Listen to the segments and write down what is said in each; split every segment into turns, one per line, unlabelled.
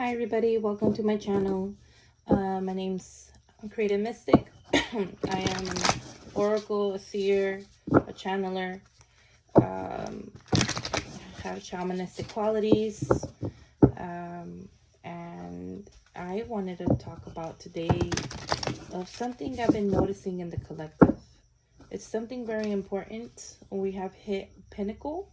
Hi everybody, welcome to my channel. My name's Creative Mystic. I am an oracle, a seer, a channeler. Have shamanistic qualities. And I wanted to talk about today of something I've been noticing in the collective. It's something very important. We have hit pinnacle.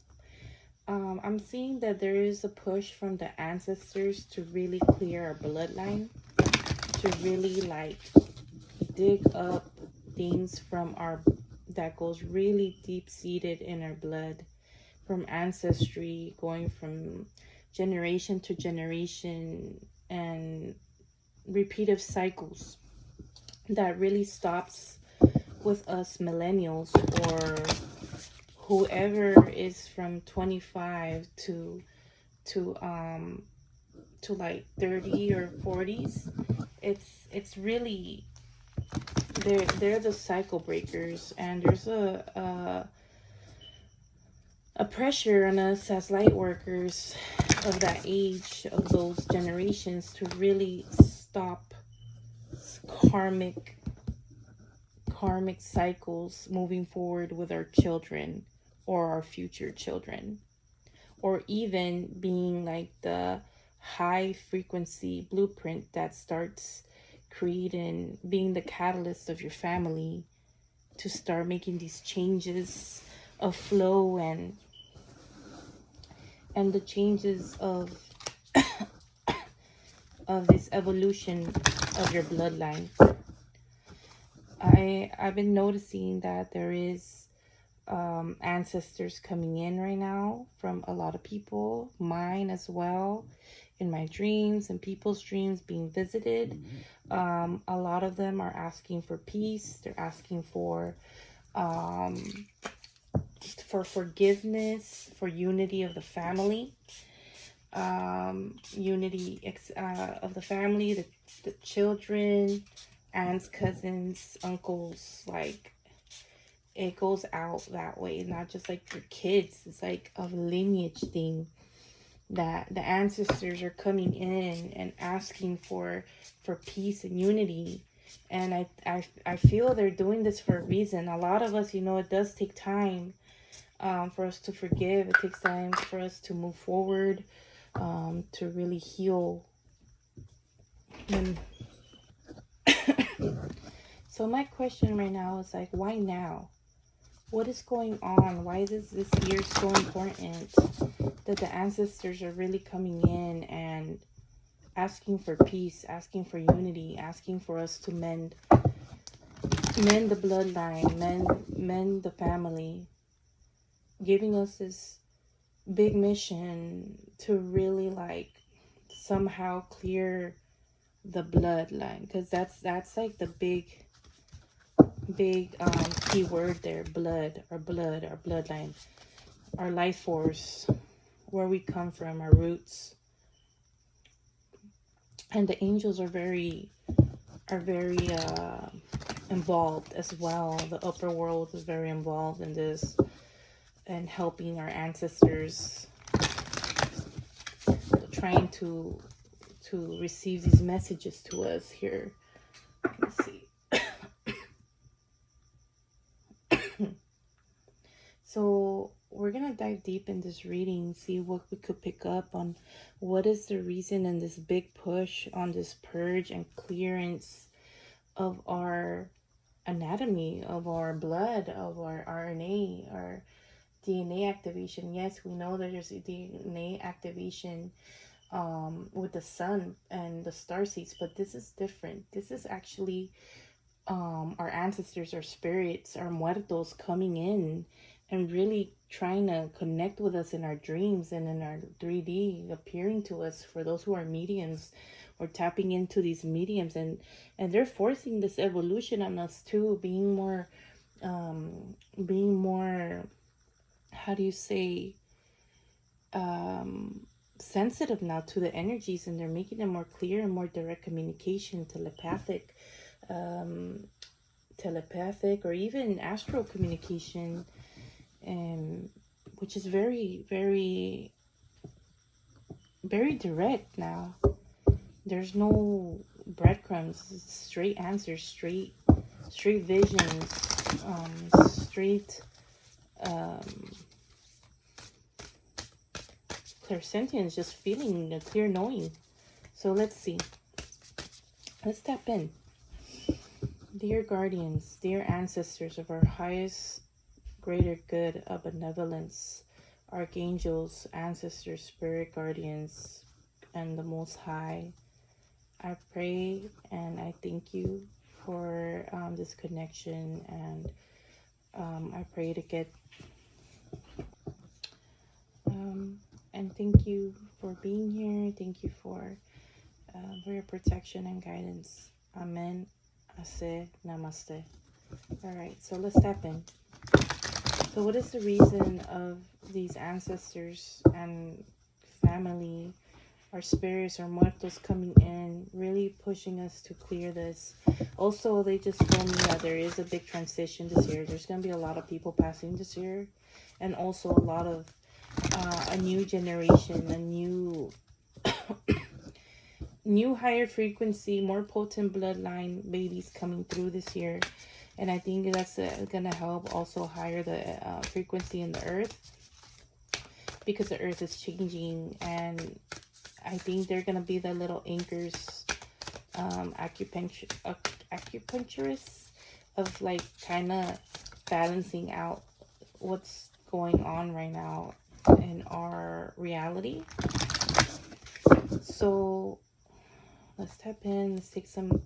I'm seeing that there is a push from the ancestors to really clear our bloodline, to really dig up things from our that goes really deep seated in our blood, from ancestry, going from generation to generation, and repeated cycles that really stops with us millennials, or whoever is from 25 to like 30 or 40s. It's really, they're the cycle breakers, and there's a pressure on us as light workers of that age, of those generations, to really stop karmic cycles moving forward with our children or our future children, or even being like the high frequency blueprint that starts creating, being the catalyst of your family to start making these changes of flow, and the changes of this evolution of your bloodline. I've been noticing that there is ancestors coming in right now from a lot of people, mine as well, in my dreams and people's dreams being visited. A lot of them are asking for peace. They're asking for forgiveness, for unity of the family, unity of the family, the children, aunts, cousins, uncles. Like, it goes out that way, not just like your kids. It's like a lineage thing, that the ancestors are coming in and asking for peace and unity. And I feel they're doing this for a reason. A lot of us, it does take time for us to forgive. It takes time for us to move forward, to really heal. And so my question right now is like, why now? What is going on? Why is this year so important, that the ancestors are really coming in and asking for peace, asking for unity, asking for us to mend the bloodline, mend the family, giving us this big mission to really somehow clear the bloodline, because that's like the big key word there. Blood, our bloodline, our life force, where we come from, our roots. And the angels are very involved as well. The upper world is very involved in this, and helping our ancestors, trying to receive these messages to us here. Let's see. So we're gonna dive deep in this reading, see what we could pick up on. What is the reason in this big push on this purge and clearance of our anatomy, of our blood, of our RNA, our DNA activation? Yes, we know that there's a DNA activation with the sun and the star seeds, but this is different. This is actually our ancestors, our spirits, our muertos coming in and really trying to connect with us in our dreams and in our 3D, appearing to us, for those who are mediums or tapping into these mediums, and they're forcing this evolution on us too, being more how do you say, sensitive now to the energies, and they're making them more clear and more direct communication, telepathic, or even astral communication, which is very, very, very direct now. There's no breadcrumbs. It's straight answers, straight visions, straight clairsentience, just feeling a clear knowing. So let's see. Let's tap in. Dear guardians, dear ancestors of our highest, greater good of benevolence, archangels, ancestors, spirit guardians, and the Most High, I pray and I thank you for this connection, and I pray to get and thank you for being here. Thank you for your protection and guidance. Amen. Ase. Namaste. All right, so let's tap in. So what is the reason of these ancestors and family, our spirits, our muertos coming in, really pushing us to clear this? Also, they just told me that there is a big transition this year. There's going to be a lot of people passing this year, and also a lot of a new generation, a new new higher frequency, more potent bloodline babies coming through this year. And I think that's going to help also higher the frequency in the earth, because the earth is changing. And I think they're going to be the little anchors, acupuncturists of like kind of balancing out what's going on right now in our reality. So let's tap in. Let's take some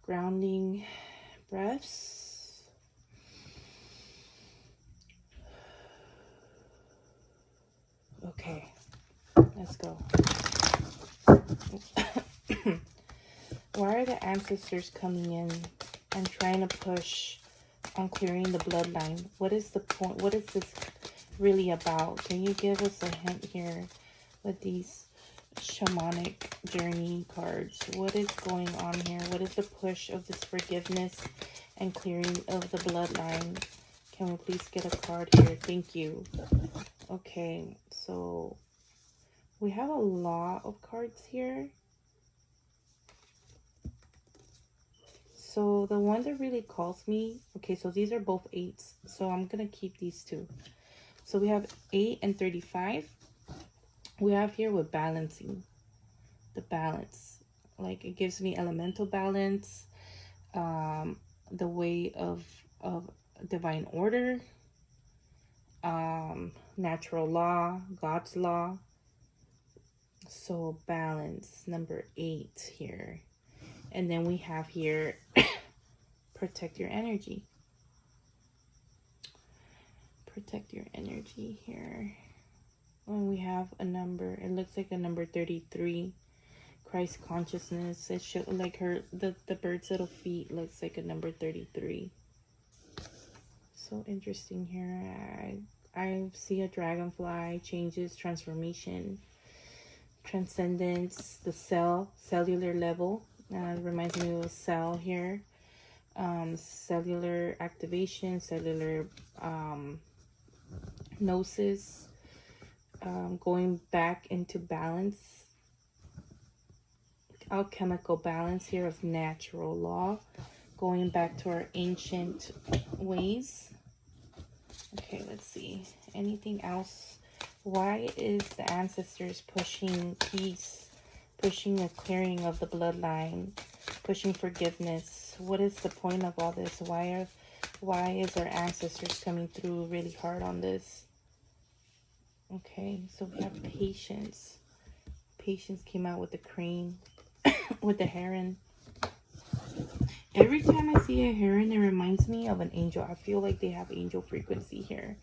grounding breaths. Okay, let's go. Why are the ancestors coming in and trying to push on clearing the bloodline? What is the point? What is this really about? Can you give us a hint here with these shamanic journey cards? What is going on here? What is the push of this forgiveness and clearing of the bloodline? Can we please get a card here? Thank you. Okay, so we have a lot of cards here. So the one that really calls me, okay, so these are both 8s. So I'm going to keep these two. So we have 8 and 35. We have here with balancing. The balance. Like it gives me elemental balance. The way of divine order. Natural law. God's law. So balance. Number 8 here. And then we have here protect your energy. Protect your energy here. And we have a number. It looks like a number 33. Christ consciousness. It shows like the bird's little feet looks like a number 33. So interesting here. I see a dragonfly, changes, transformation, transcendence, the cellular level. It reminds me of a cell here. Cellular activation, cellular gnosis, going back into balance, alchemical balance here of natural law, going back to our ancient ways. Okay, let's see. Anything else? Why is the ancestors pushing peace, pushing a clearing of the bloodline, pushing forgiveness? What is the point of all this? Why is our ancestors coming through really hard on this? Okay, so we have patience. Patience came out with the crane, with the heron. Every time I see a heron, it reminds me of an angel. I feel like they have angel frequency here.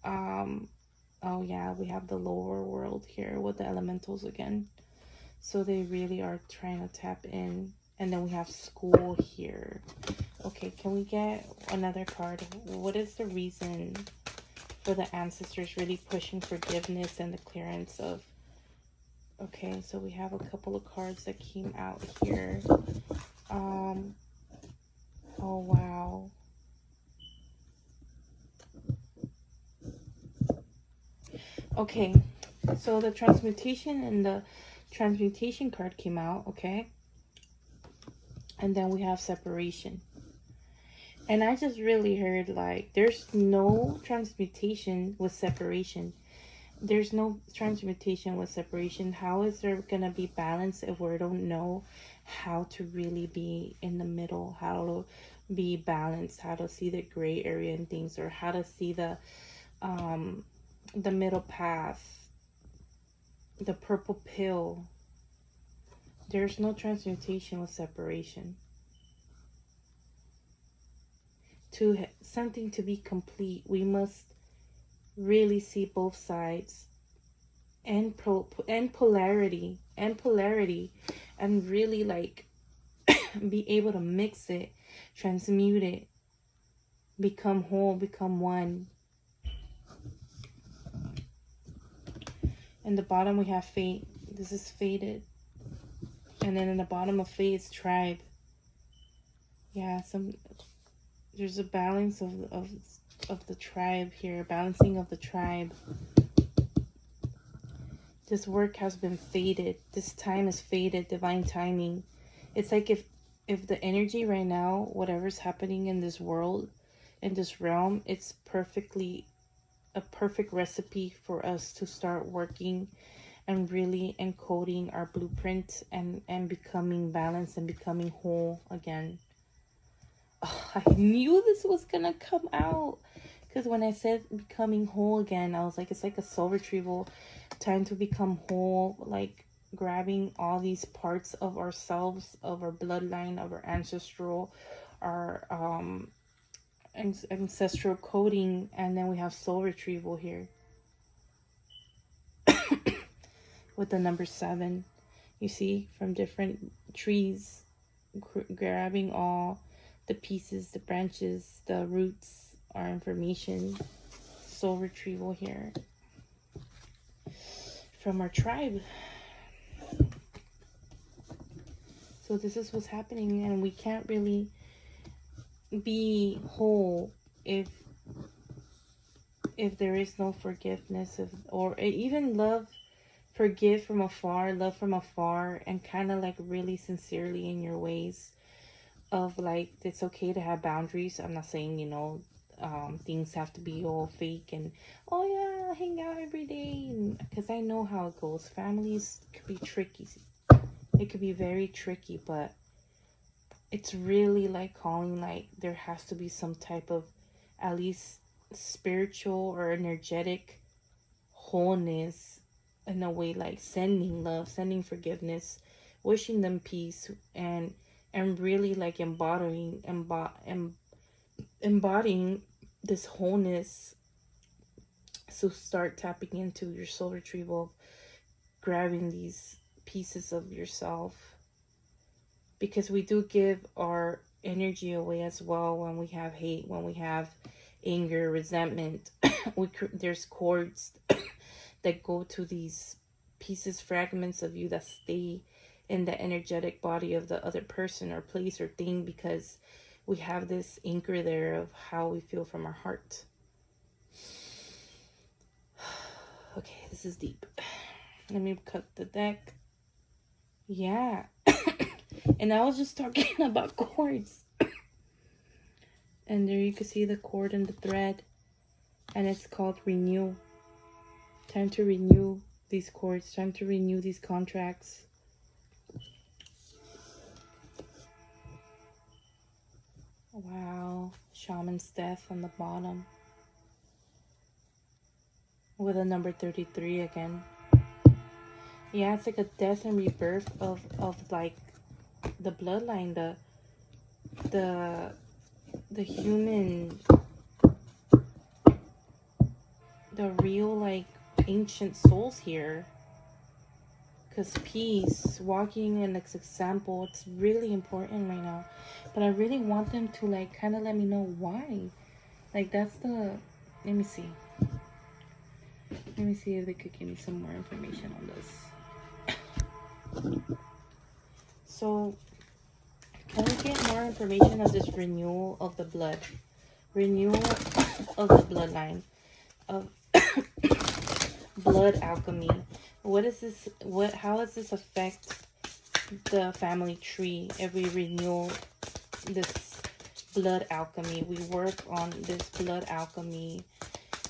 Oh yeah, we have the lower world here with the elementals again. So they really are trying to tap in. And then we have school here. Okay, can we get another card? What is the reason for the ancestors really pushing forgiveness and the clearance of... Okay, so we have a couple of cards that came out here. Oh, wow. Okay, So the transmutation and the transmutation card came out, okay? And then we have separation. And I just really heard like there's no transmutation with separation. There's no transmutation with separation. How is there gonna be balance if we don't know how to really be in the middle, how to be balanced, how to see the gray area in things, or how to see the middle path, the purple pill? There's no transmutation with separation. To something to be complete, we must really see both sides and polarity and really like be able to mix it, transmute it, become whole, become one. In the bottom we have fate. This is fated. And then in the bottom of fate is tribe. Yeah, there's a balance of the tribe here, balancing of the tribe. This work has been fated. This time is fated, divine timing. It's like if the energy right now, whatever's happening in this world, in this realm, it's a perfect recipe for us to start working and really encoding our blueprint and becoming balanced and becoming whole again. Oh, I knew this was gonna come out. Because when I said becoming whole again, I was like, it's like a soul retrieval, time to become whole, like grabbing all these parts of ourselves, of our bloodline, of our ancestral, our ancestral coding, and then we have soul retrieval here with the number 7. You see, from different trees, grabbing all the pieces, the branches, the roots, our information. Soul retrieval here from our tribe. So this is what's happening, and we can't really be whole if there is no forgiveness, or even love. Forgive from afar, love from afar, and kind of like really sincerely in your ways of like, it's okay to have boundaries. I'm not saying, things have to be all fake and, oh yeah, I'll hang out every day. Because I know how it goes. Families could be tricky. It could be very tricky, but it's really like calling, like there has to be some type of at least spiritual or energetic wholeness, in a way, like sending love, sending forgiveness, wishing them peace, and really like embodying this wholeness. So start tapping into your soul retrieval, grabbing these pieces of yourself, because we do give our energy away as well when we have hate, when we have anger, resentment. There's cords that go to these pieces, fragments of you that stay in the energetic body of the other person or place or thing, because we have this anchor there of how we feel from our heart. Okay, this is deep. Let me cut the deck. Yeah. And I was just talking about cords. And there you can see the cord and the thread. And it's called renew. Time to renew these cords. Time to renew these contracts. Wow. Shaman's death on the bottom. With a number 33 again. Yeah, it's like a death and rebirth of like the bloodline, the human, the real like ancient souls here. Because peace, walking in this example, it's really important right now. But I really want them to like kind of let me know why. Like that's the, let me see. Let me see if they could give me some more information on this. So, can we get more information of this renewal of the blood? Renewal of the bloodline. Of blood alchemy. What is this? How does this affect the family tree if we renew this blood alchemy? We work on this blood alchemy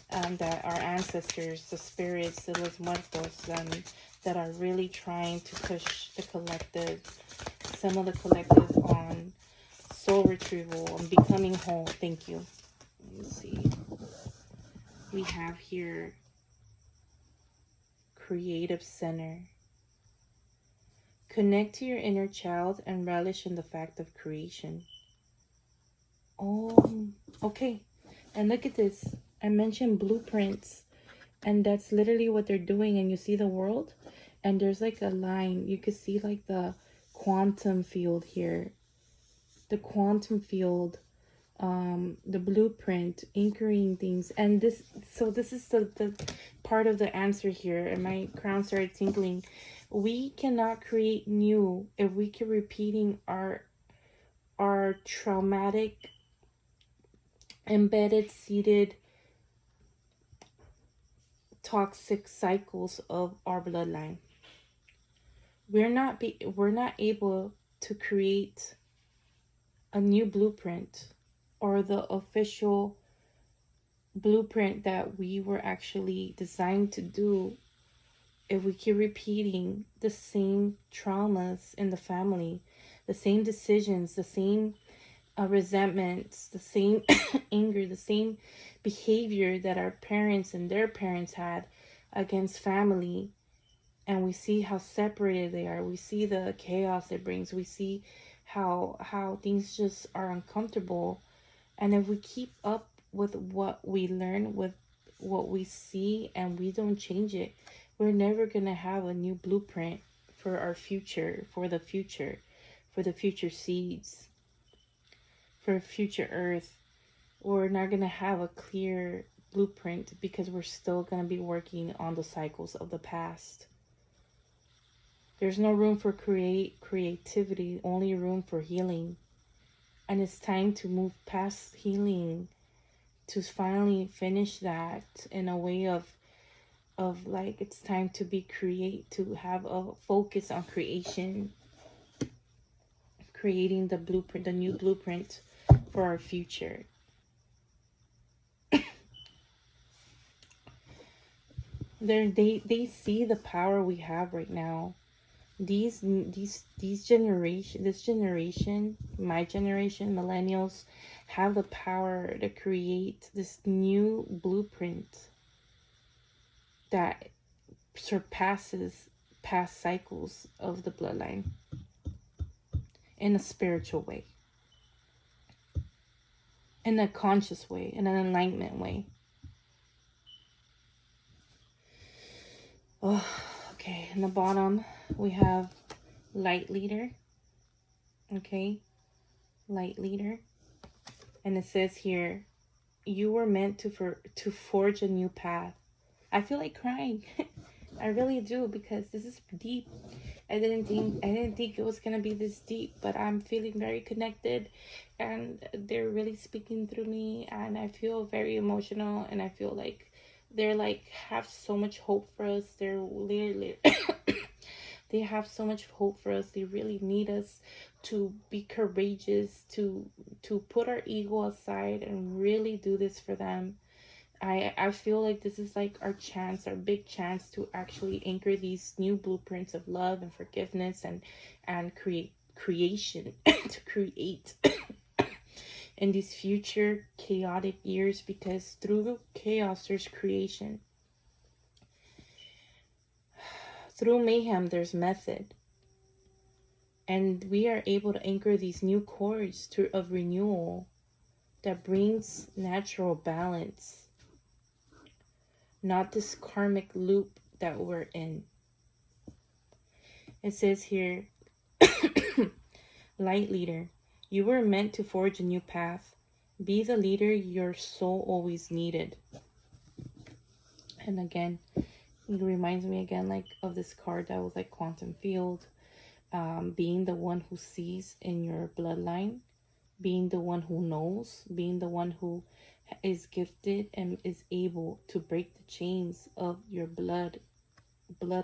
that our ancestors, the spirits, the los muertos, that are really trying to push the collective, some of the collective, on soul retrieval and becoming whole. Thank you. Let's see. We have here creative center. Connect to your inner child and relish in the fact of creation. Oh, okay. And look at this. I mentioned blueprints, and that's literally what they're doing. And you see the world, and there's like a line. You could see like the quantum field here. The quantum field, the blueprint, anchoring things. And this, so this is the part of the answer here. And my crown started tingling. We cannot create new if we keep repeating our traumatic, embedded, seated, toxic cycles of our bloodline. We're not able to create a new blueprint, or the official blueprint that we were actually designed to do, if we keep repeating the same traumas in the family, the same decisions, the same resentments, the same anger, the same behavior that our parents and their parents had against family. And we see how separated they are. We see the chaos it brings. We see how things just are uncomfortable. And if we keep up with what we learn, with what we see, and we don't change it, we're never going to have a new blueprint for our future, for the future seeds, for future earth. We're not going to have a clear blueprint because we're still going to be working on the cycles of the past. There's no room for creativity, only room for healing. And it's time to move past healing, to finally finish that in a way of like, it's time to to have a focus on creation, creating the blueprint, the new blueprint for our future. They see the power we have right now. This generation, my generation, millennials, have the power to create this new blueprint that surpasses past cycles of the bloodline in a spiritual way, in a conscious way, in an enlightenment way. Oh, okay. In the bottom, we have light leader. Okay, light leader, and it says here, you were meant to forge a new path. I feel like crying. I really do, because this is deep. I didn't think it was gonna be this deep, but I'm feeling very connected, and they're really speaking through me, and I feel very emotional, and I feel like they're like have so much hope for us. They're literally they have so much hope for us. They really need us to be courageous, to put our ego aside and really do this for them. I feel like this is like our chance, our big chance, to actually anchor these new blueprints of love and forgiveness, and creation to create in these future chaotic years, because through chaos there's creation. Through mayhem there's method. And we are able to anchor these new chords of renewal that brings natural balance, not this karmic loop that we're in. It says here, light leader, you were meant to forge a new path. Be the leader your soul always needed. And again, it reminds me again like of this card that was like quantum field, being the one who sees in your bloodline, being the one who knows, being the one who is gifted and is able to break the chains of your blood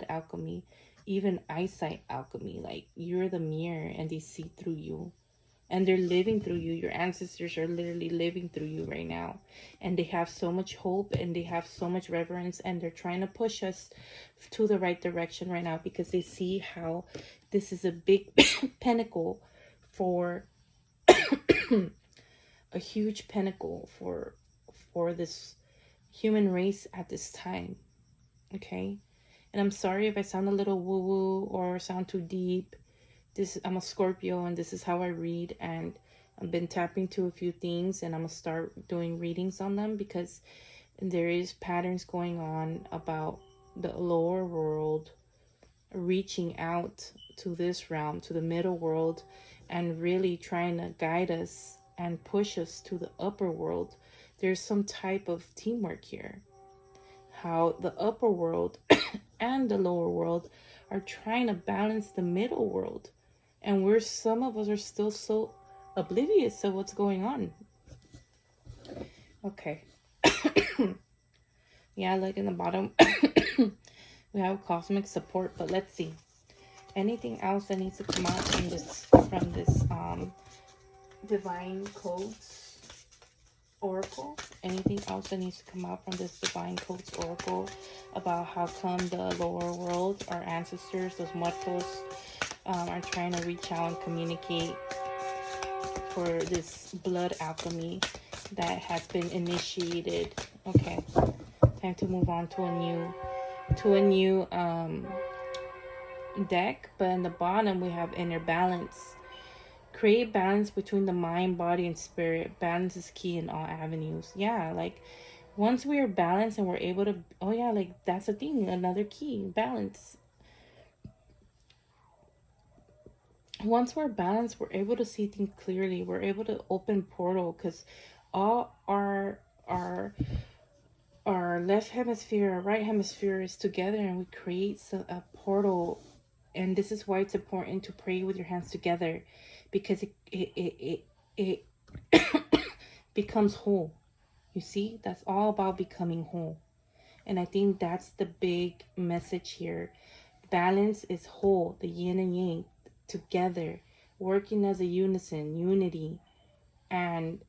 alchemy, even eyesight alchemy. Like, you're the mirror and they see through you, and they're living through you. Your ancestors are literally living through you right now, and they have so much hope and they have so much reverence, and they're trying to push us to the right direction right now, because they see how this is a big pinnacle for a huge pinnacle for this human race at this time. Okay, and I'm sorry if I sound a little woo woo or sound too deep. I'm a Scorpio, and this is how I read, and I've been tapping to a few things, and I'm gonna start doing readings on them, because there is patterns going on about the lower world reaching out to this realm, to the middle world, and really trying to guide us and push us to the upper world. There's some type of teamwork here. How the upper world and the lower world are trying to balance the middle world. And some of us are still so oblivious of what's going on. Okay. Yeah, like in the bottom, we have cosmic support, but let's see. Anything else that needs to come out from this divine codes oracle? Anything else that needs to come out from this divine codes oracle about how come the lower world, our ancestors, those muertos, are trying to reach out and communicate for this blood alchemy that has been initiated? Okay, time to move on to a new deck. But in the bottom we have inner balance. Create balance between the mind, body, and spirit. Balance is key in all avenues. Yeah, like once we are balanced and we're able to, oh yeah, like that's the thing, another key, balance. Once we're balanced, we're able to see things clearly. We're able to open portal, because all our left hemisphere, our right hemisphere is together, and we create a portal. And this is why it's important to pray with your hands together, because it becomes whole. You see, that's all about becoming whole. And I think that's the big message here. Balance is whole, the yin and yang together, working as a unity. And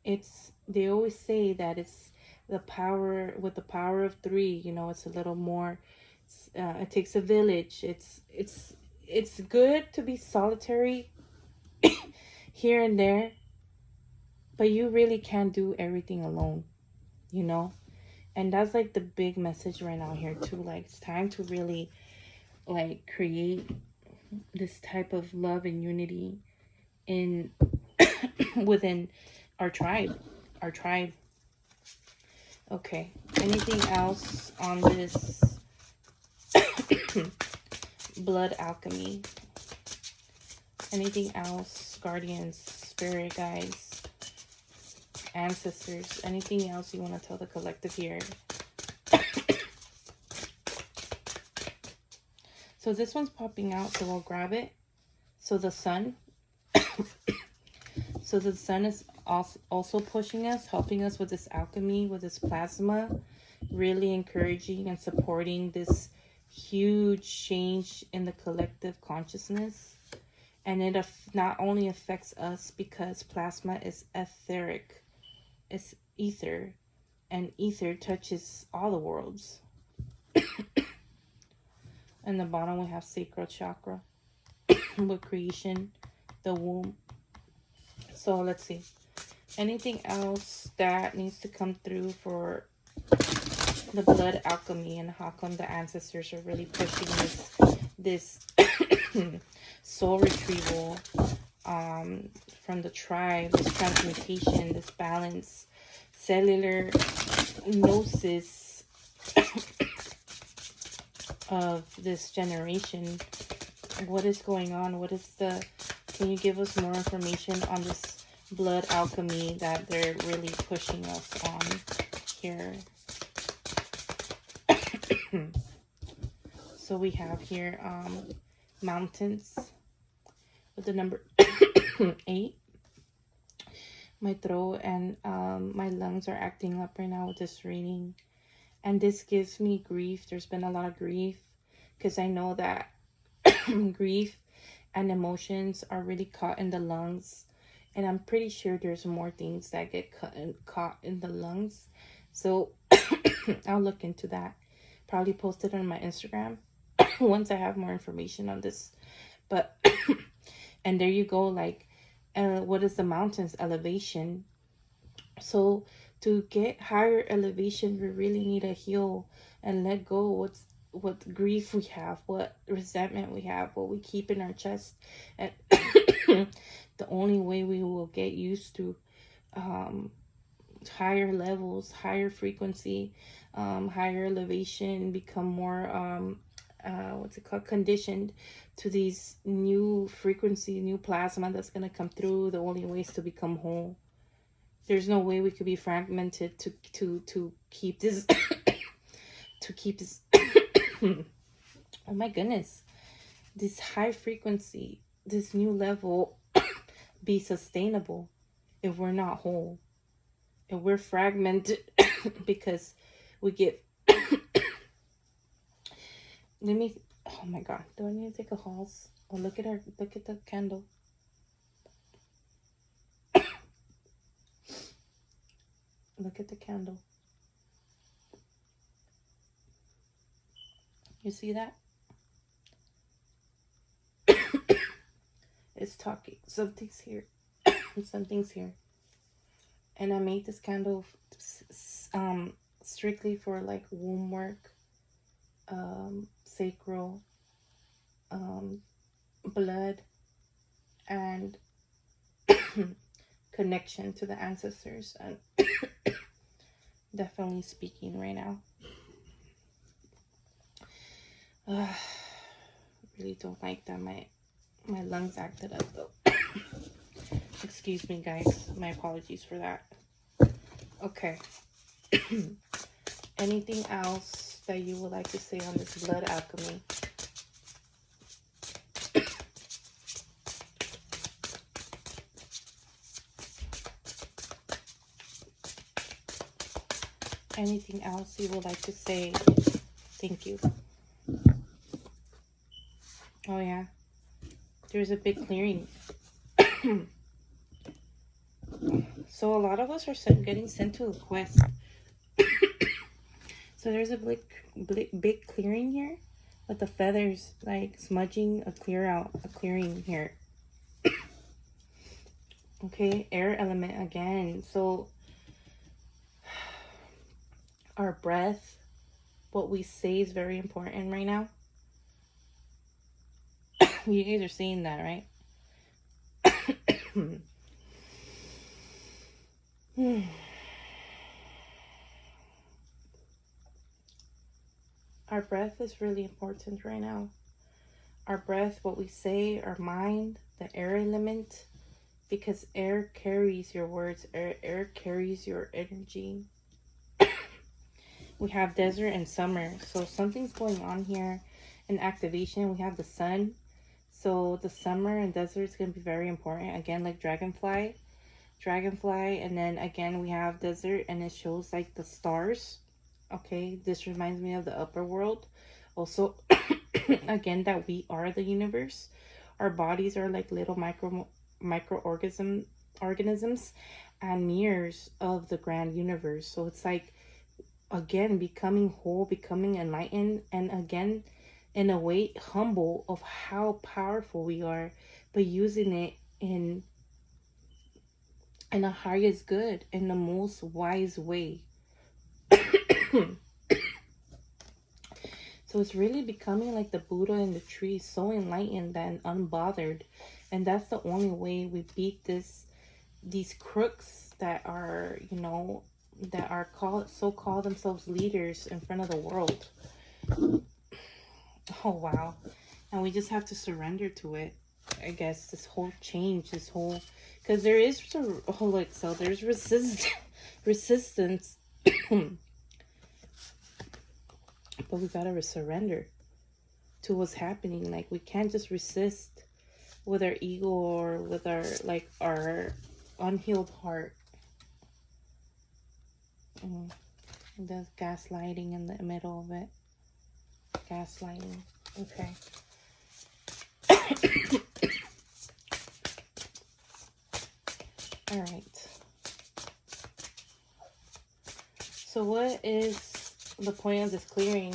they always say that it's the power, with the power of three, it's a little more, it takes a village. It's good to be solitary here and there, but you really can't do everything alone, and that's like the big message right now here too. Like, it's time to really like create this type of love and unity in within our tribe. Okay, anything else on this blood alchemy? Anything else, guardians, spirit guides, ancestors, anything else you want to tell the collective here? So this one's popping out, so we'll grab it. So the sun. So the sun is also pushing us, helping us with this alchemy, with this plasma, really encouraging and supporting this huge change in the collective consciousness. And it not only affects us, because plasma is etheric, it's ether, and ether touches all the worlds. In the bottom we have sacral chakra with creation, the womb. So let's see. Anything else that needs to come through for the blood alchemy, and how come the ancestors are really pushing this soul retrieval from the tribe, this transmutation, this balance, cellular gnosis of this generation? What is going on? Can you give us more information on this blood alchemy that they're really pushing us on here? So we have here mountains with the number 8. my throat and my lungs are acting up right now with this reading. And this gives me grief. There's been a lot of grief because I know that grief and emotions are really caught in the lungs. And I'm pretty sure there's more things that get caught in the lungs. So I'll look into that. Probably post it on my Instagram once I have more information on this. But, and there you go, like, what is the mountains? Elevation. So to get higher elevation, we really need to heal and let go what grief we have, what resentment we have, what we keep in our chest. And the only way we will get used to higher levels, higher frequency, higher elevation, become more conditioned to these new frequency, new plasma that's going to come through. The only way is to become whole. There's no way we could be fragmented to keep this to keep this oh my goodness, this high frequency, this new level be sustainable if we're not whole, if we're fragmented because we get let me, oh my god, do I need to take a pause? Oh, look at the candle. Look at the candle. You see that? It's talking. Something's here. Something's here. And I made this candle strictly for like womb work, sacral, blood, and connection to the ancestors. And definitely speaking right now. Really don't like that my lungs acted up though. Excuse me guys, my apologies for that. Okay. Anything else that you would like to say on this blood alchemy? Anything else you would like to say? Thank you. Oh yeah, there's a big clearing. So a lot of us are getting sent to a quest. So there's a big clearing here with the feathers like smudging a clearing here. Okay, air element again. So our breath, what we say is very important right now. You guys are seeing that, right? Our breath is really important right now. Our breath, what we say, our mind, the air element, because air carries your words, air carries your energy. We have desert and summer, so something's going on here in activation. We have the sun, so the summer and desert is going to be very important. Again, like dragonfly, and then again we have desert, and it shows like the stars. Okay, this reminds me of the upper world. Also, again, that we are the universe. Our bodies are like little microorganisms and mirrors of the grand universe. So it's like, again, becoming whole, becoming enlightened, and again, in a way, humble of how powerful we are, but using it in the highest good, in the most wise way. So it's really becoming like the Buddha in the tree, so enlightened and unbothered. And that's the only way we beat these crooks that are, that are call themselves leaders in front of the world. Oh wow. And we just have to surrender to it. I guess this whole change, because there is there's resistance. But we gotta surrender to what's happening. Like, we can't just resist with our ego or with our unhealed heart. There's gaslighting in the middle of it. Gaslighting. Okay. All right. So what is the point of this clearing?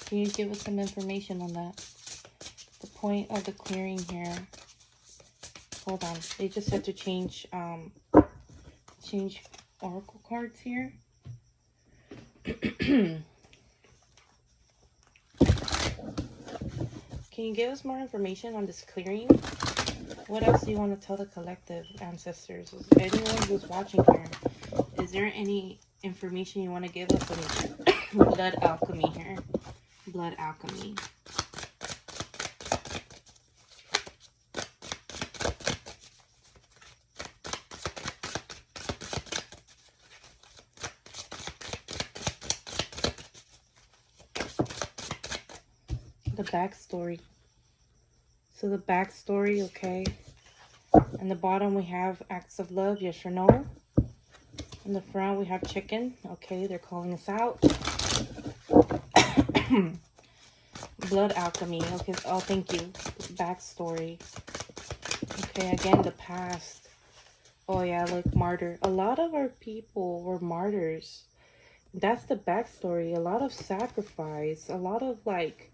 Can you give us some information on that? The point of the clearing here. Hold on. They just had to change oracle cards here. Can you give us more information on this clearing? What else do you want to tell the collective ancestors? Is anyone who's watching here, is there any information you want to give us on blood alchemy here? Blood alchemy. The backstory. So the backstory, okay. In the bottom we have acts of love, yes or no. In the front we have chicken. Okay, they're calling us out. Blood alchemy. Okay, oh thank you. Backstory. Okay, again the past. Oh yeah, like martyr. A lot of our people were martyrs. That's the backstory. A lot of sacrifice. A lot of like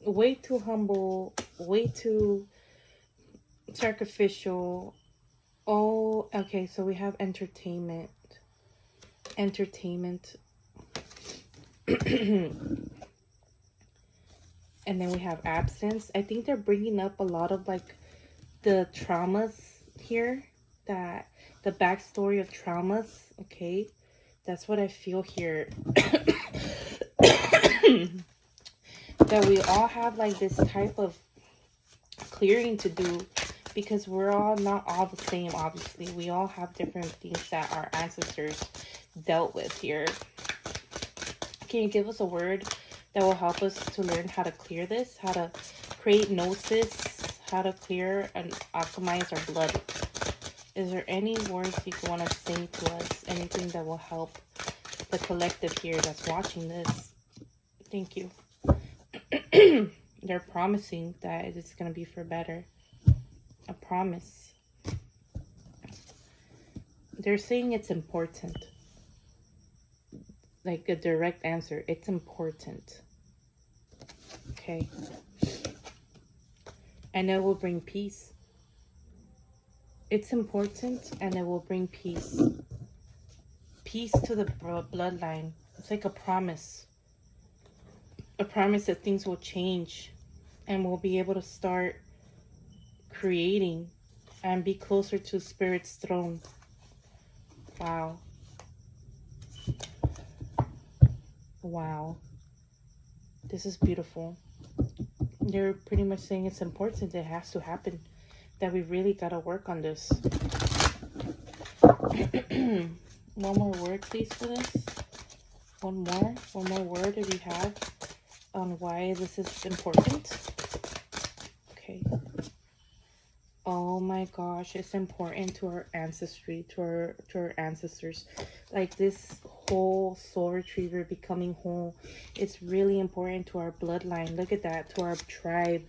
way too humble, way too sacrificial. Oh, okay, so we have entertainment. Entertainment. And then we have absence. I think they're bringing up a lot of like the traumas here, that the backstory of traumas. Okay, that's what I feel here. That we all have like this type of clearing to do, because we're all not all the same. Obviously, we all have different things that our ancestors dealt with here. Can you give us a word that will help us to learn how to clear this, how to create gnosis, how to clear and alchemize our blood? Is there any words you want to say to us? Anything that will help the collective here that's watching this? Thank you. They're promising that it's going to be for better. A promise. They're saying it's important. Like a direct answer. It's important. Okay. And it will bring peace. It's important and it will bring peace. Peace to the bloodline. It's like a promise. A promise that things will change and we'll be able to start creating and be closer to Spirit's throne. Wow. Wow. This is beautiful. They're pretty much saying it's important. It has to happen. That we really got to work on this. One more word, please, for this. One more word if you have on why this is important. Okay. Oh my gosh, it's important to our ancestry, to our ancestors. Like this whole soul retriever becoming whole, it's really important to our bloodline. Look at that, to our tribe.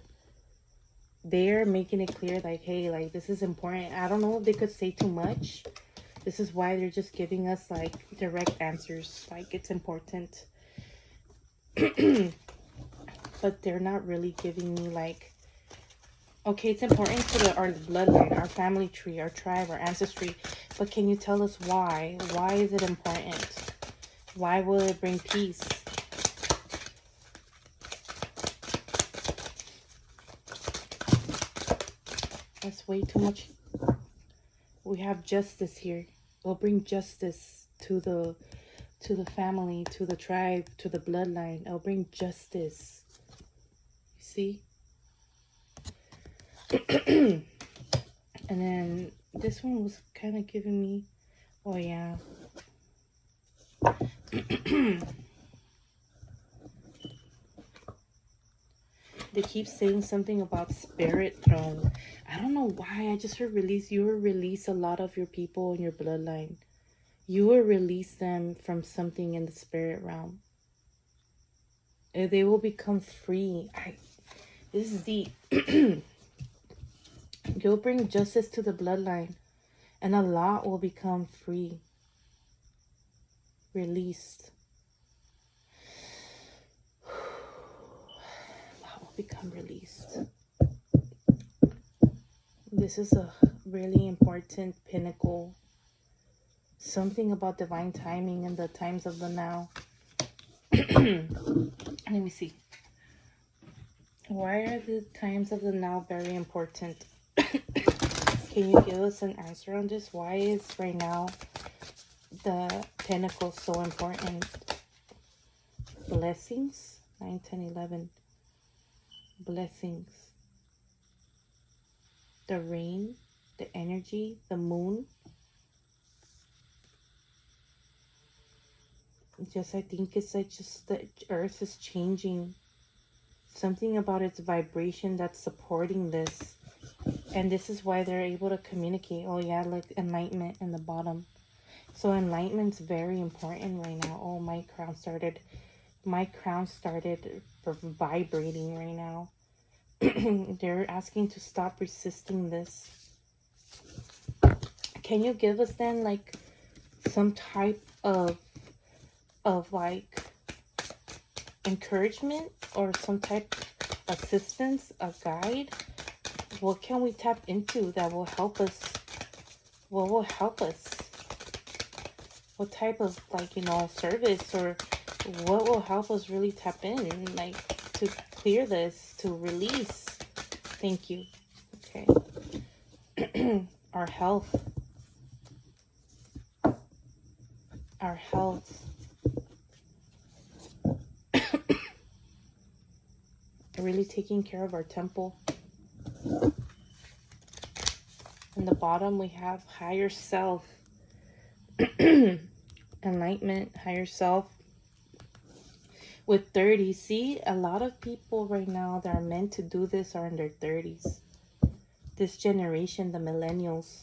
They're making it clear, like, hey, like, this is important. I don't know if they could say too much. This is why they're just giving us, like, direct answers. Like, it's important. But they're not really giving me, like, okay, it's important to our bloodline, our family tree, our tribe, our ancestry. But can you tell us why? Why is it important? Why will it bring peace? That's way too much. We have justice here. We'll bring justice to the family, to the tribe, to the bloodline. It'll bring justice. You see? And then this one was kind of giving me, oh yeah. They keep saying something about spirit throne. I don't know why. I just heard release. You will release a lot of your people in your bloodline. You will release them from something in the spirit realm. They will become free. This is deep. You'll bring justice to the bloodline. And a lot will become free. Released. A lot will become released. This is a really important pinnacle. Something about divine timing and the times of the now. Let me see. Why are the times of the now very important? Can you give us an answer on this? Why is right now the pinnacle so important? Blessings. 9, 10, 11. Blessings. The rain. The energy. The moon. I think it's like just the earth is changing. Something about its vibration that's supporting this. And this is why they're able to communicate. Oh yeah, like enlightenment in the bottom. So enlightenment's very important right now. Oh, my crown started vibrating right now. They're asking to stop resisting this. Can you give us then like some type of like encouragement or some type of assistance, a guide? What can we tap into that will help us? What will help us? What type of, like, you know, service, or what will help us really tap in, like, to clear this, to release? Thank you. Okay. Our health. Our health. Really taking care of our temple. In the bottom, we have higher self. Enlightenment, higher self. With 30, see, a lot of people right now that are meant to do this are in their 30s. This generation, the millennials.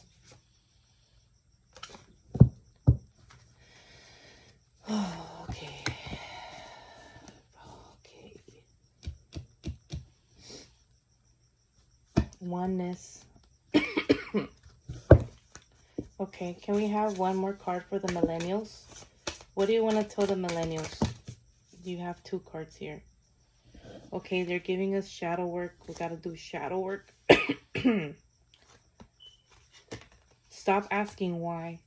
Okay. Oneness. Okay, can we have one more card for the millennials? What do you want to tell the millennials? You have 2 cards here. Okay, they're giving us shadow work. We got to do shadow work. Stop asking why.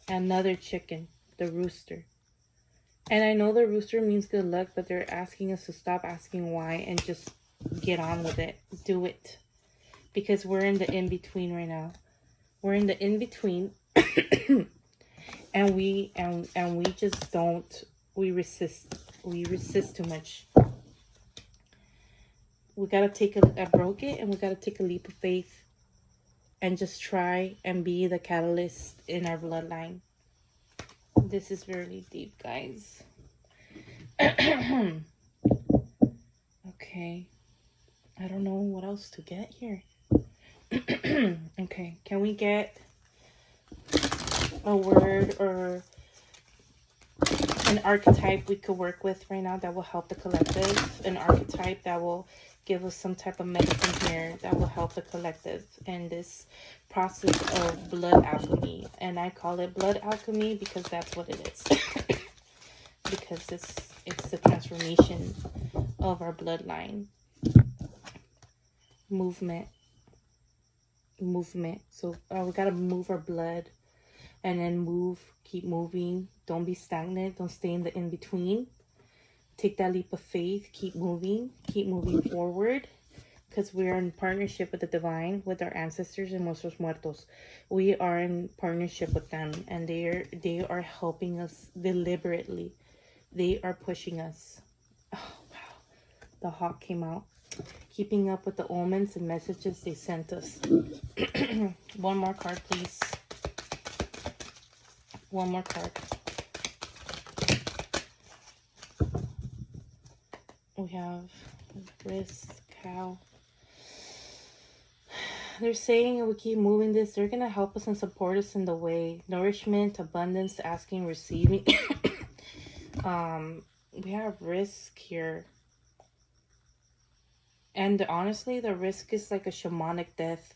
Another chicken, the rooster. And I know the rooster means good luck, but they're asking us to stop asking why and just get on with it. Do it. Because we're in the in-between right now. We're in the in-between. and we just don't, we resist too much. We got to take I broke it, and we got to take a leap of faith and just try and be the catalyst in our bloodline. This is really deep, guys. Okay. I don't know what else to get here. Okay, can we get a word or an archetype we could work with right now that will help the collective? An archetype that will give us some type of medicine here that will help the collective in this process of blood alchemy. And I call it blood alchemy because that's what it is. Because it's the transformation of our bloodline. Movement. So we gotta move our blood, and then keep moving. Don't be stagnant. Don't stay in the in-between. Take that leap of faith. Keep moving forward, because we are in partnership with the divine, with our ancestors and nuestros muertos. We are in partnership with them, and they are helping us deliberately. They are pushing us. Oh wow, the hawk came out. Keeping up with the omens and messages they sent us. One more card, please. One more card. We have Risk, cow. They're saying we keep moving this. They're going to help us and support us in the way. Nourishment, abundance, asking, receiving. We have risk here. And honestly, the risk is like a shamanic death.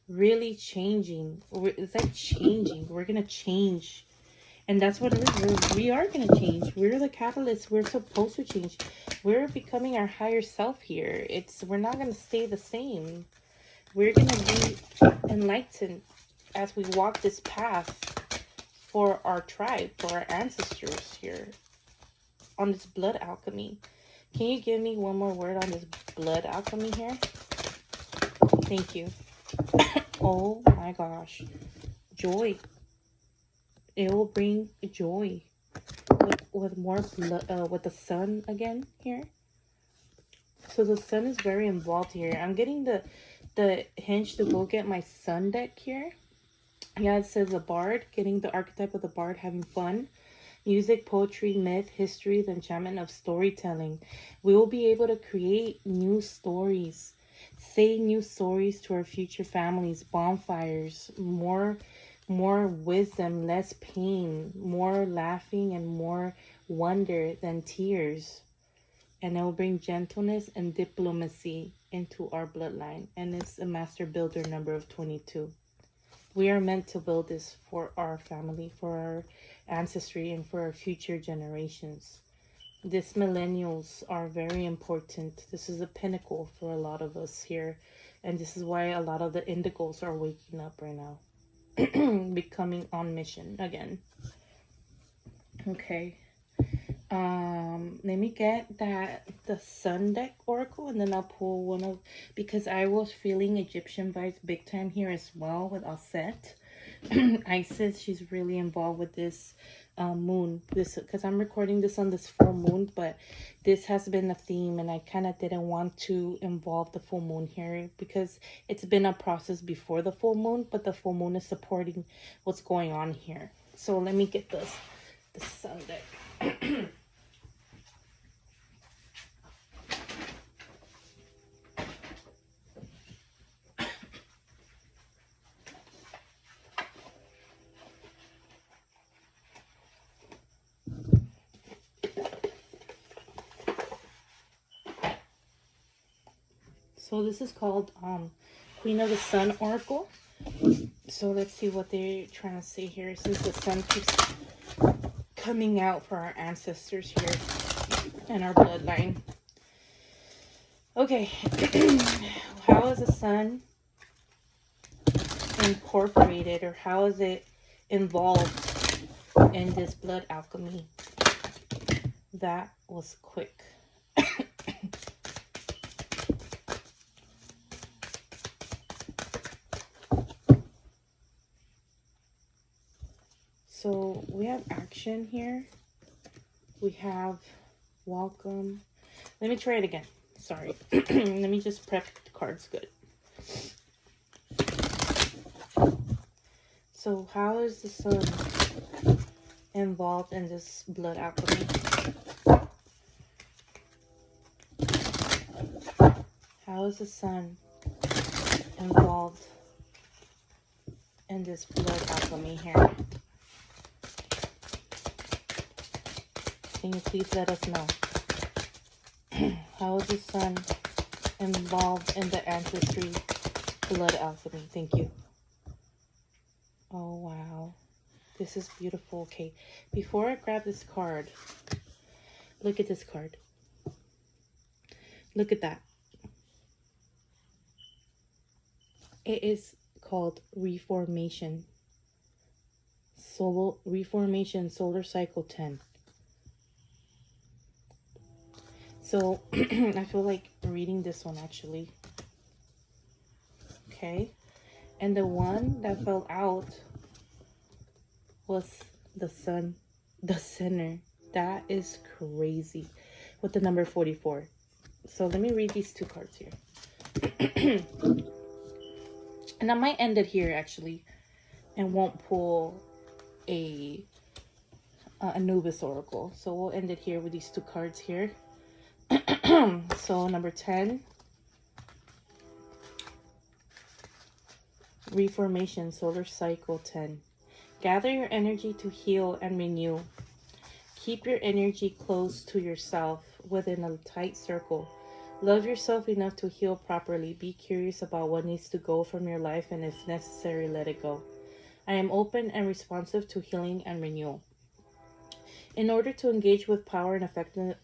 Really changing. It's like changing. We're going to change. And that's what it is. We are going to change. We're the catalyst. We're supposed to change. We're becoming our higher self here. We're not going to stay the same. We're going to be enlightened as we walk this path for our tribe, for our ancestors here on this blood alchemy. Can you give me one more word on this blood alchemy here? Thank you. Oh my gosh. Joy. It will bring joy with more blood, with the sun again here. So the sun is very involved here. I'm getting the hinge to go get my sun deck here. Yeah, it says a bard, getting the archetype of the bard, having fun. Music, poetry, myth, history, the enchantment of storytelling. We will be able to create new stories, say new stories to our future families, bonfires, more wisdom, less pain, more laughing and more wonder than tears. And it will bring gentleness and diplomacy into our bloodline. And it's a master builder number of 22. We are meant to build this for our family, for our ancestry, and for our future generations. These millennials are very important. This is a pinnacle for a lot of us here. And this is why a lot of the indigos are waking up right now. Becoming on mission again. Okay. Let me get the sun deck oracle, and then I'll pull one of, because I was feeling Egyptian vibes big time here as well with Aset. Isis, she's really involved with this moon, this, because I'm recording this on this full moon, but this has been a theme, and I kind of didn't want to involve the full moon here because it's been a process before the full moon, but the full moon is supporting what's going on here. So let me get the sun deck. So this is called Queen of the Sun Oracle. So let's see what they're trying to say here, since the sun keeps coming out for our ancestors here and our bloodline. Okay. How is the sun incorporated, or how is it involved in this blood alchemy? That was quick. So we have action here. We have welcome. Let me try it again. Sorry. Let me just prep the cards good. So how is the sun involved in this blood alchemy? How is the sun involved in this blood alchemy here? Can you please let us know? How is the sun involved in the ancestry blood alchemy? Thank you. Oh, wow. This is beautiful. Okay, before I grab this card, look at this card. Look at that. It is called Reformation. Reformation Solar Cycle 10. So I feel like reading this one actually. Okay. And the one that fell out was the sun, the center. That is crazy. With the number 44. So let me read these two cards here. And I might end it here actually, and won't pull a Anubis Oracle. So we'll end it here with these two cards here. So number 10, reformation, solar cycle 10. Gather your energy to heal and renew. Keep your energy close to yourself within a tight circle. Love yourself enough to heal properly. Be curious about what needs to go from your life, and if necessary, let it go. I am open and responsive to healing and renewal. In order to engage with power and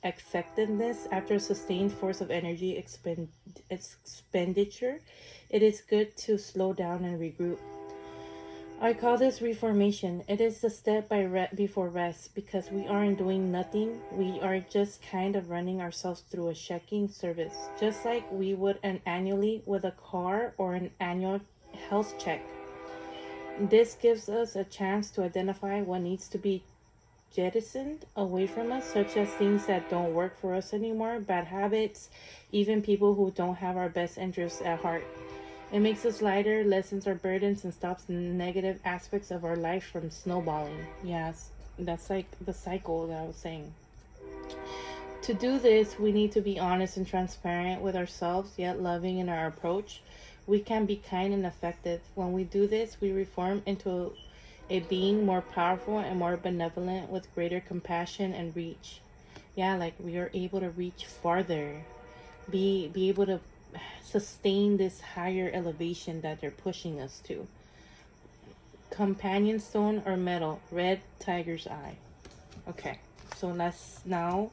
effectiveness after a sustained force of energy expenditure, it is good to slow down and regroup. I call this reformation. It is the step before rest, because we aren't doing nothing. We are just kind of running ourselves through a checking service, just like we would annually with a car or an annual health check. This gives us a chance to identify what needs to be jettisoned away from us, such as things that don't work for us anymore, bad habits, even people who don't have our best interests at heart. It makes us lighter, lessens our burdens, and stops the negative aspects of our life from snowballing. Yes, that's like the cycle that I was saying. To do this, we need to be honest and transparent with ourselves, yet loving in our approach. We can be kind and effective. When we do this, we reform into a being more powerful and more benevolent, with greater compassion and reach. Yeah, like we are able to reach farther, be able to sustain this higher elevation that they're pushing us to. Companion stone or metal, red tiger's eye. Okay, so let's now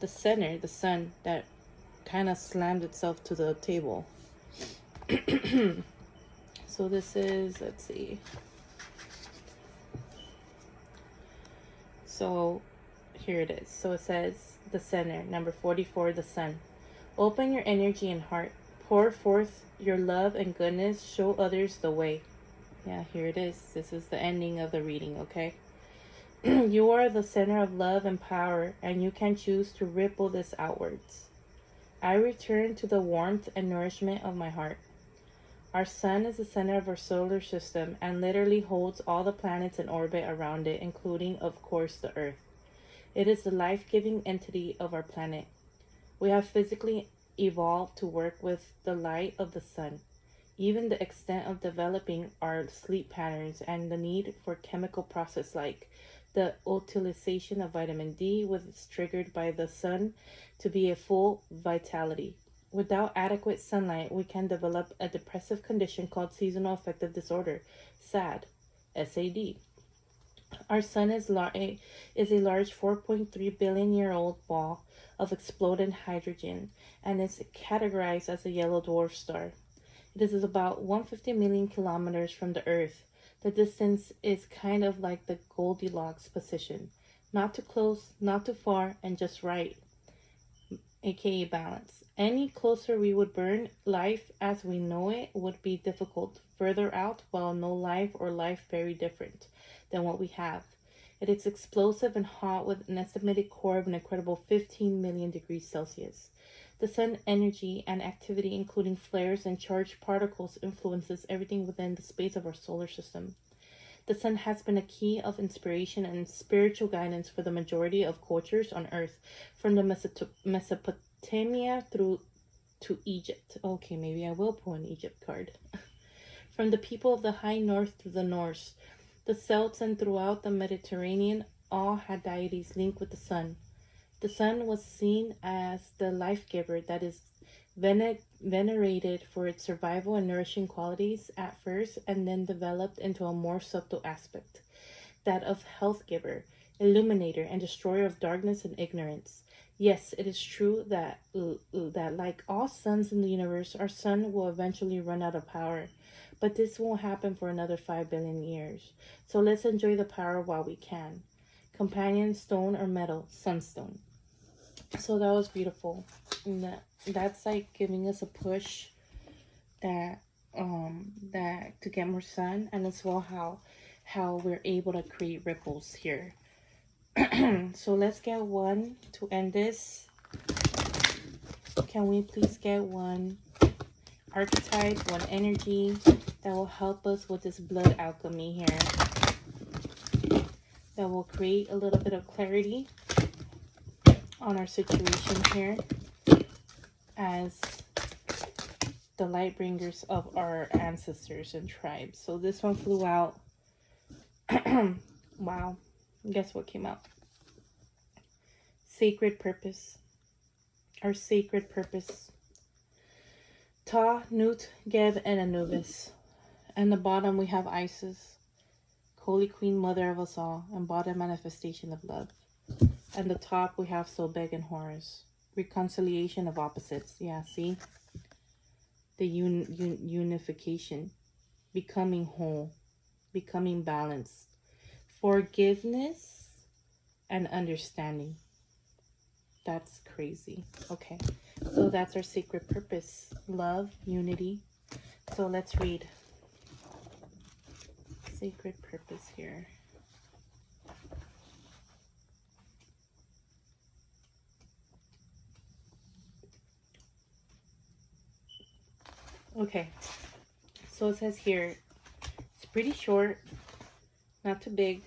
the center, the sun that kind of slammed itself to the table. So this is, let's see. So here it is. So it says the center, number 44, the sun. Open your energy and heart. Pour forth your love and goodness. Show others the way. Yeah, here it is. This is the ending of the reading, okay? You are the center of love and power, and you can choose to ripple this outwards. I return to the warmth and nourishment of my heart. Our sun is the center of our solar system and literally holds all the planets in orbit around it, including, of course, the Earth. It is the life-giving entity of our planet. We have physically evolved to work with the light of the sun. Even the extent of developing our sleep patterns and the need for chemical process like the utilization of vitamin D, which is triggered by the sun, to be a full vitality. Without adequate sunlight, we can develop a depressive condition called seasonal affective disorder, SAD, SAD. Our sun is a large 4.3 billion year old ball of exploded hydrogen, and is categorized as a yellow dwarf star. It is about 150 million kilometers from the Earth. The distance is kind of like the Goldilocks position. Not too close, not too far, and just right, aka balance. Any closer we would burn. Life as we know it would be difficult. Further out, well, no life or life very different than what we have. It is explosive and hot with an estimated core of an incredible 15 million degrees Celsius. The sun energy and activity, including flares and charged particles, influences everything within the space of our solar system. The sun has been a key of inspiration and spiritual guidance for the majority of cultures on Earth, from the Mesopotamia through to Egypt. Okay, maybe I will pull an Egypt card. From the people of the high north to the Norse, the Celts, and throughout the Mediterranean, all had deities linked with the sun. The sun was seen as the life giver that is venerated for its survival and nourishing qualities at first, and then developed into a more subtle aspect, that of health giver, illuminator, and destroyer of darkness and ignorance. Yes, it is true that like all suns in the universe, our sun will eventually run out of power, but this won't happen for another 5 billion years. So let's enjoy the power while we can. Companion stone or metal, sunstone. So that was beautiful. And that's like giving us a push that to get more sun, and as well how we're able to create ripples here. So let's get one to end this. Can we please get one archetype, one energy that will help us with this blood alchemy here, that will create a little bit of clarity on our situation here. as the light bringers of our ancestors and tribes. So this one flew out. Wow. Guess what came out? Sacred purpose. Our sacred purpose. Ta, Nut, Geb, and Anubis. And the bottom we have Isis, Holy Queen, Mother of us all, embodied manifestation of love. And the top we have Sobek and Horus. Reconciliation of opposites. Yeah, see? The unification. Becoming whole. Becoming balanced. Forgiveness and understanding. That's crazy. Okay. So that's our sacred purpose. Love, unity. So let's read. Sacred purpose here. Okay. So it says here, it's pretty short, not too big.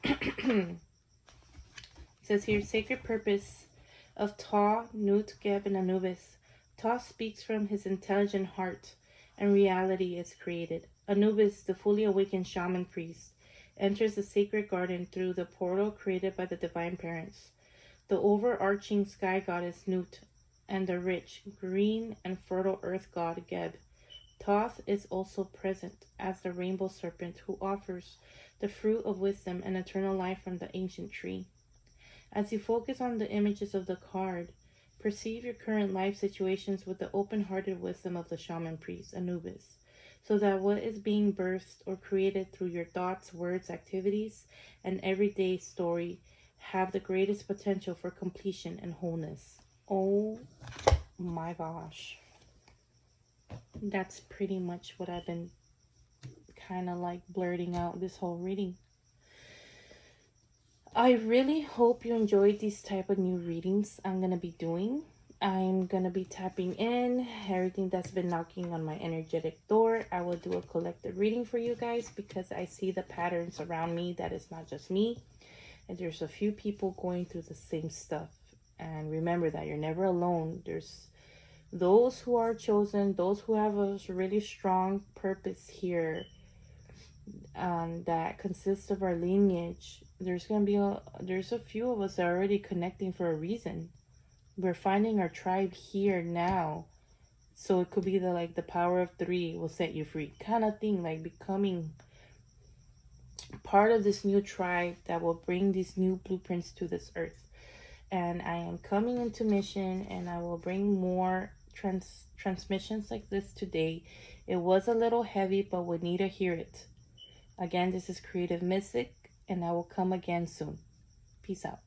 It says here, sacred purpose of Ta, Nut, Geb, and Anubis. Ta speaks from his intelligent heart, and reality is created. Anubis, the fully awakened shaman priest, enters the sacred garden through the portal created by the divine parents. The overarching sky goddess Nut, and the rich, green, and fertile earth god Geb. Thoth is also present as the rainbow serpent who offers the fruit of wisdom and eternal life from the ancient tree. As you focus on the images of the card, perceive your current life situations with the open-hearted wisdom of the shaman priest, Anubis, so that what is being birthed or created through your thoughts, words, activities, and everyday story have the greatest potential for completion and wholeness. Oh my gosh. That's pretty much what I've been kind of like blurting out this whole reading. I really hope you enjoyed these type of new readings I'm going to be doing. I'm going to be tapping in everything that's been knocking on my energetic door. I will do a collective reading for you guys because I see the patterns around me that it's not just me. And there's a few people going through the same stuff. And remember that you're never alone. There's those who are chosen, those who have a really strong purpose here that consists of our lineage. There's a few of us that are already connecting for a reason. We're finding our tribe here now. So it could be the power of 3 will set you free kind of thing, like becoming part of this new tribe that will bring these new blueprints to this earth. And I am coming into mission, and I will bring more transmissions like this today. It was a little heavy, but we need to hear it. Again, this is Creative Mystic, and I will come again soon. Peace out.